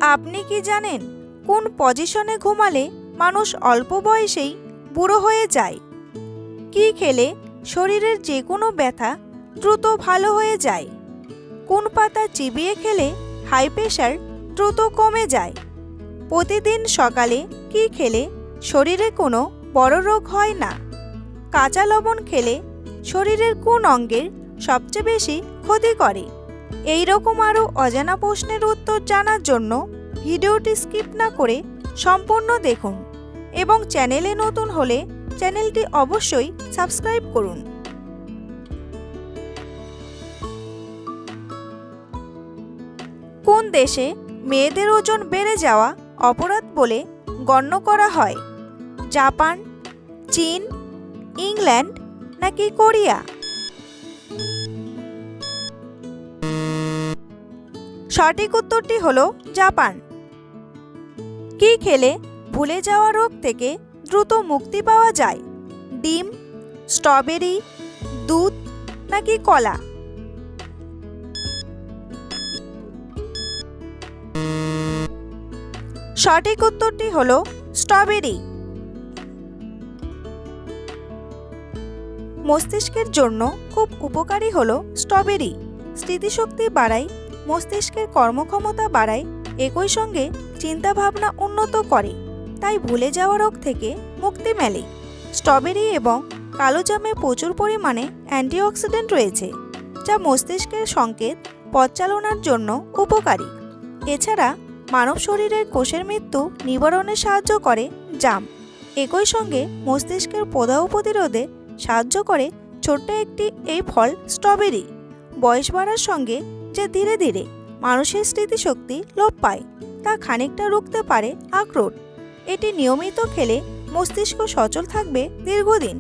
আপনি কি জানেন কোন পজিশনে ঘুমালে মানুষ অল্প বয়সেই বুড়ো হয়ে যায়? কি খেলে শরীরের যে কোনো ব্যথা দ্রুত ভালো হয়ে যায়? কোন পাতা চিবিয়ে খেলে হাই প্রেশার দ্রুত কমে যায়? প্রতিদিন সকালে কি খেলে শরীরে কোনো বড় রোগ হয় না? কাঁচা লবণ খেলে শরীরের কোন অঙ্গের সবচেয়ে বেশি ক্ষতি করে? এই রকম আরও অজানা প্রশ্নের উত্তর জানার জন্য ভিডিওটি স্কিপ না করে সম্পূর্ণ দেখুন এবং চ্যানেলে নতুন হলে চ্যানেলটি অবশ্যই সাবস্ক্রাইব করুন। কোন দেশে মেয়েদের ওজন বেড়ে যাওয়া অপরাধ বলে গণ্য করা হয়? জাপান, চীন, ইংল্যান্ড নাকি কোরিয়া? সঠিক উত্তরটি হলো জাপান। কি খেলে ভুলে যাওয়া রোগ থেকে দ্রুত মুক্তি পাওয়া যায়? ডিম, স্ট্রবেরি, দুধ নাকি কলা? সঠিক উত্তরটি হলো স্ট্রবেরি। মস্তিষ্কের জন্য খুব উপকারী হলো স্ট্রবেরি। স্মৃতিশক্তি বাড়ায়, মস্তিষ্কের কর্মক্ষমতা বাড়ায়, একই সঙ্গে চিন্তাভাবনা উন্নত করে, তাই ভুলে যাওয়া রোগ থেকে মুক্তি মেলে। স্ট্রবেরি এবং কালোজামে প্রচুর পরিমাণে অ্যান্টিঅক্সিডেন্ট রয়েছে, যা মস্তিষ্কের সংকেত পথ চালনার জন্য উপকারী। এছাড়া মানব শরীরের কোষের মৃত্যু নিবারণে সাহায্য করে জাম। একই সঙ্গে মস্তিষ্কের প্রদাহ প্রতিরোধে সাহায্য করে ছোট্ট একটি এই ফল স্ট্রবেরি। বয়স বাড়ার সঙ্গে যে ধীরে ধীরে মানুষের স্মৃতিশক্তি লোপ পায়, তা খানিকটা রুখতে পারে আখরোট। এটি নিয়মিত খেলে মস্তিষ্ক সচল থাকবে দীর্ঘদিন।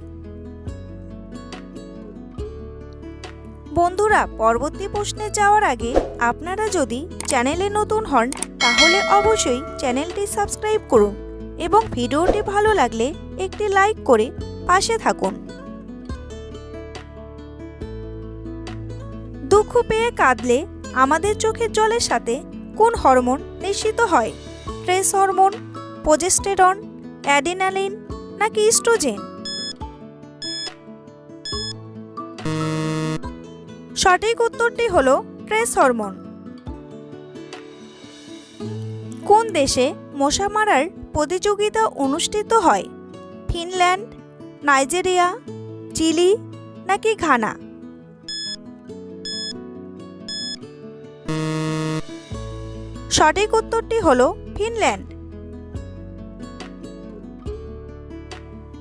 বন্ধুরা, পরবর্তী প্রশ্নে যাওয়ার আগে আপনারা যদি চ্যানেলে নতুন হন তাহলে অবশ্যই চ্যানেলটি সাবস্ক্রাইব করুন এবং ভিডিওটি ভালো লাগলে একটি লাইক করে পাশে থাকুন। দুঃখ পেয়ে কাঁদলে আমাদের চোখের জলের সাথে কোন হরমোন নিঃসৃত হয়? স্ট্রেস হরমোন, প্রোজেস্টেরন, অ্যাড্রিনালিন নাকি ইস্ট্রোজেন? সঠিক উত্তরটি হলো স্ট্রেস হরমোন। কোন দেশে মশা মারার প্রতিযোগিতা অনুষ্ঠিত হয়? ফিনল্যান্ড, নাইজেরিয়া, চিলি নাকি ঘানা? সঠিক উত্তরটি হলো ফিনল্যান্ড।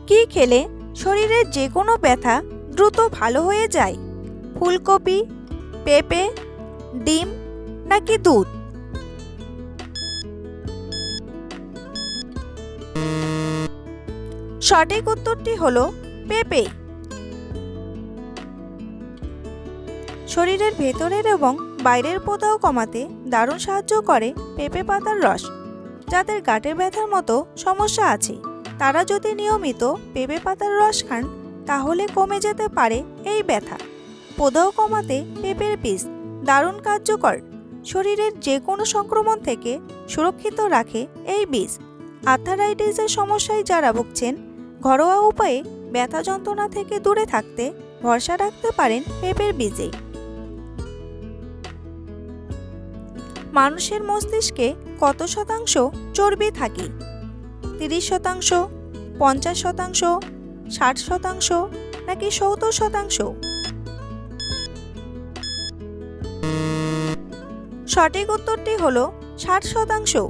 কি খেলে শরীরের যে কোনো ব্যথা দ্রুত ভালো হয়ে যায়? ফুলকপি, পেঁপে, ডিম নাকি দুধ? সঠিক উত্তরটি হলো পেঁপে। শরীরের ভেতরের এবং বাইরের প্রদাহ কমাতে দারুণ সাহায্য করে পেঁপে পাতার রস। যাদের গাঁটের ব্যথার মতো সমস্যা আছে, তারা যদি নিয়মিত পেঁপে পাতার রস খান তাহলে কমে যেতে পারে এই ব্যথা। প্রদাহ কমাতে পেঁপের বীজ দারুণ কার্যকর। শরীরের যে কোনো সংক্রমণ থেকে সুরক্ষিত রাখে এই বীজ। আর্থারাইটিসের সমস্যায় যারা ভুগছেন, ঘরোয়া উপায়ে ব্যথা যন্ত্রণা থেকে দূরে থাকতে ভরসা রাখতে পারেন পেঁপের বীজে। মানুষের মস্তিষ্কে কত শতাংশ চর্বি থাকে? 30%, 50%, 60% নাকি 70%? সঠিক উত্তরটি হলো 60%।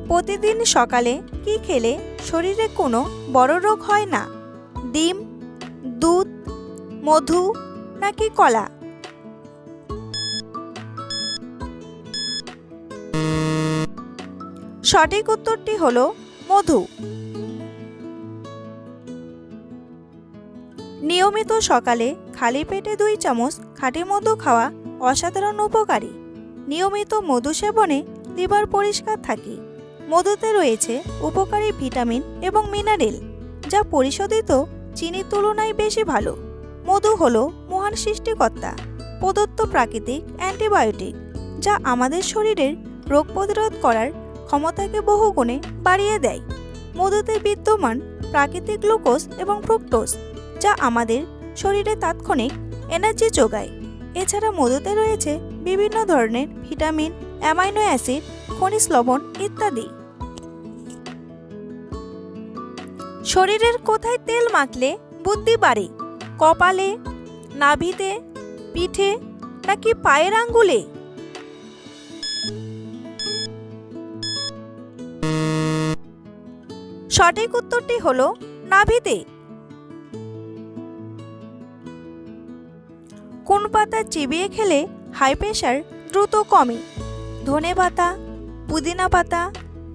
প্রতিদিন সকালে কি খেলে শরীরে কোনো বড় রোগ হয় না? ডিম, দুধ, মধু নাকি কলা? সঠিক উত্তরটি হলো মধু। নিয়মিত সকালে খালি পেটে 2 চামচ খাঁটি মধু খাওয়া অসাধারণ উপকারী। নিয়মিত মধু সেবনে লিভার পরিষ্কার থাকে। মধুতে রয়েছে উপকারী ভিটামিন এবং মিনারেল, যা পরিশোধিত চিনির তুলনায় বেশি ভালো। মধু হলো মহান সৃষ্টিকর্তা প্রদত্ত প্রাকৃতিক অ্যান্টিবায়োটিক, যা আমাদের শরীরের রোগ প্রতিরোধ করার ক্ষমতাকে বহুগুণে বাড়িয়ে দেয়। মধুতে বিদ্যমান প্রাকৃতিক গ্লুকোজ এবং ফ্রুক্টোজ, যা আমাদের শরীরে তাৎক্ষণিক এনার্জি যোগায়। এছাড়া মধুতে রয়েছে বিভিন্ন ধরনের ভিটামিন, অ্যামাইনো অ্যাসিড, খনিজ লবণ ইত্যাদি। শরীরের কোথায় তেল মাখলে বুদ্ধি বাড়ে? কপালে, নাভিতে, পিঠে নাকি পায়ের আঙ্গুলে? সঠিক উত্তরটি হলো নাভিতে। কোন পাতা চিবিয়ে খেলে হাই প্রেশার দ্রুত কমে? ধনেপাতা, পুদিনা পাতা,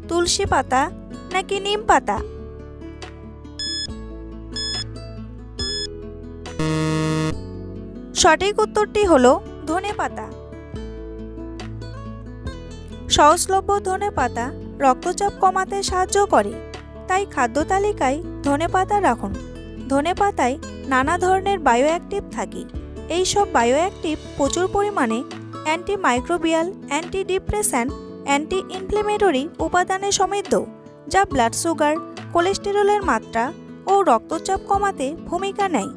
তুলসী পাতা নাকি নিম পাতা? সঠিক উত্তরটি হলো ধনেপাতা। সহজলভ্য ধনেপাতা রক্তচাপ কমাতে সাহায্য করে, তাই খাদ্য তালিকায় ধনেপাতা রাখুন। ধনেপাতায় নানা ধরনের বায়োঅ্যাক্টিভ থাকে। এই সব বায়োঅ্যাক্টিভ প্রচুর পরিমাণে অ্যান্টিমাইক্রোবিয়াল, অ্যান্টিডিপ্রেসেন্ট, অ্যান্টি ইনফ্লেমেটরি উপাদানে সমৃদ্ধ, যা ব্লাড সুগার, কোলেস্টেরলের মাত্রা ও রক্তচাপ কমাতে ভূমিকা নেয়।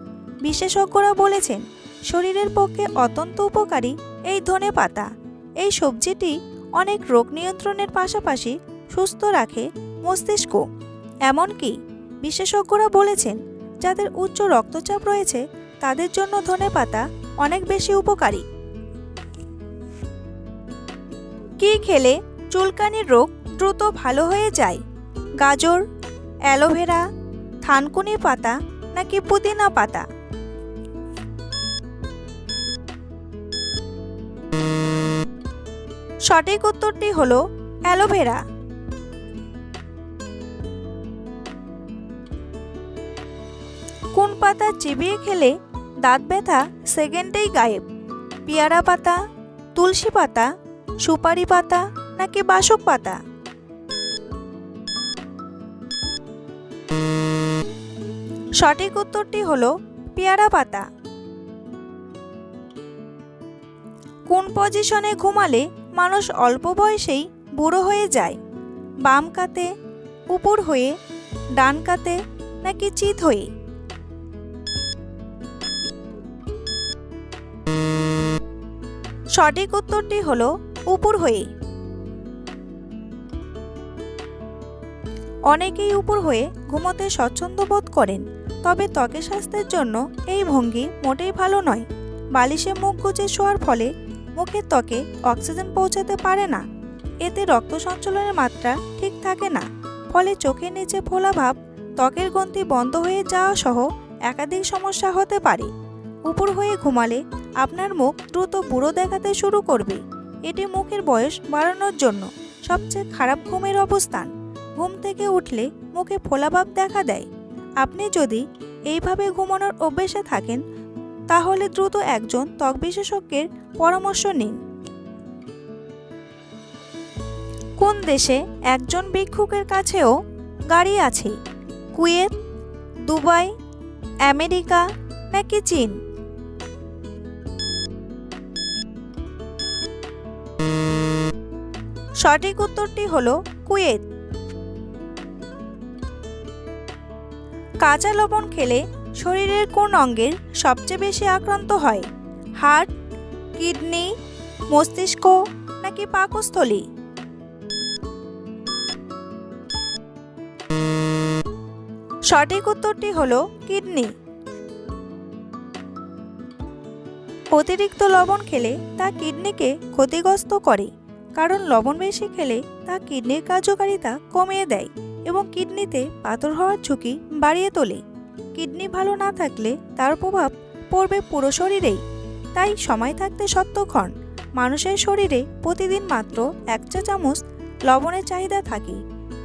বিশেষজ্ঞরা বলেছেন শরীরের পক্ষে অত্যন্ত উপকারী এই ধনেপাতা। এই সবজিটি অনেক রোগ নিয়ন্ত্রণের পাশাপাশি সুস্থ রাখে মস্তিষ্ক। এমনকি বিশেষজ্ঞরা বলেছেন যাদের উচ্চ রক্তচাপ রয়েছে তাদের জন্য ধনেপাতা অনেক বেশি উপকারী। কি খেলে চুলকানির রোগ দ্রুত ভালো হয়ে যায়? গাজর, অ্যালোভেরা, থানকুনি পাতা নাকি পুদিনা পাতা? সঠিক উত্তরটি হলো অ্যালোভেরা। কোন পাতা চিবিয়ে খেলে দাঁত ব্যথা সেকেন্ডেই গায়েব? পেয়ারা পাতা, তুলসী পাতা, সুপারি পাতা নাকি বাসক পাতা? সঠিক উত্তরটি হলো পেয়ারা পাতা। কোন পজিশনে ঘুমালে মানুষ অল্প বয়সেই বুড়ো হয়ে যায়? বাম কাতে, উপর হয়ে, ডান কাতে নাকি চিত হয়ে? সঠিক উত্তরটি হলো উপর হয়ে। অনেকেই উপর হয়ে ঘুমোতে স্বচ্ছন্দ বোধ করেন, তবে ত্বকের স্বাস্থ্যের জন্য এই ভঙ্গি মোটেই ভালো নয়। বালিশে মুখ গুজে শোয়ার ফলে মুখের ত্বকে অক্সিজেন পৌঁছাতে পারে না। এতে রক্ত সঞ্চালনের মাত্রা ঠিক থাকে না, ফলে চোখের নিচে ফোলা ভাব, ত্বকের গ্রন্থি বন্ধ হয়ে যাওয়া সহ একাধিক সমস্যা হতে পারে। উপর হয়ে ঘুমালে আপনার মুখ দ্রুত বুড়ো দেখাতে শুরু করবে। এটি মুখের বয়স বাড়ানোর জন্য সবচেয়ে খারাপ ঘুমের অবস্থান। ঘুম থেকে উঠলে মুখে ফোলাভাব দেখা দেয়। আপনি যদি এইভাবে ঘুমানোর অভ্যেসে থাকেন তাহলে দ্রুত একজন ত্বক বিশেষজ্ঞের পরামর্শ নিন। কোন দেশে একজন ভিক্ষুকের কাছেও গাড়ি আছে? কুয়েত, দুবাই, আমেরিকা নাকি চীন? সঠিক উত্তরটি হলো কুয়েত। কাঁচা লবণ খেলে শরীরের কোন অঙ্গের সবচেয়ে বেশি আক্রান্ত হয়? হার্ট, কিডনি, মস্তিষ্ক নাকি পাকস্থলী? সঠিক উত্তরটি হলো কিডনি। অতিরিক্ত লবণ খেলে তা কিডনিকে ক্ষতিগ্রস্ত করে, কারণ লবণ বেশি খেলে তা কিডনির কার্যকারিতা কমিয়ে দেয় এবং কিডনিতে পাথর হওয়ার ঝুঁকি বাড়িয়ে তোলে। কিডনি ভালো না থাকলে তার প্রভাব পড়বে পুরো শরীরেই। তাই সময় থাকতে সত্যক্ষণ মানুষের শরীরে প্রতিদিন মাত্র 1 চা চামচ লবণের চাহিদা থাকে।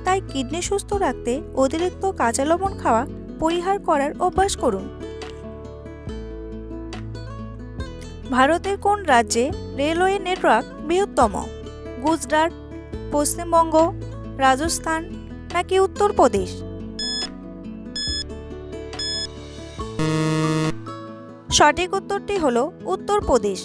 তাই কিডনি সুস্থ রাখতে অতিরিক্ত কাঁচা লবণ খাওয়া পরিহার করার অভ্যাস করুন। ভারতের কোন রাজ্যে রেলওয়ে নেটওয়ার্ক বৃহত্তম? গুজরাট, পশ্চিমবঙ্গ, রাজস্থান নাকি উত্তরপ্রদেশ? সঠিক উত্তরটি হলো উত্তরপ্রদেশ।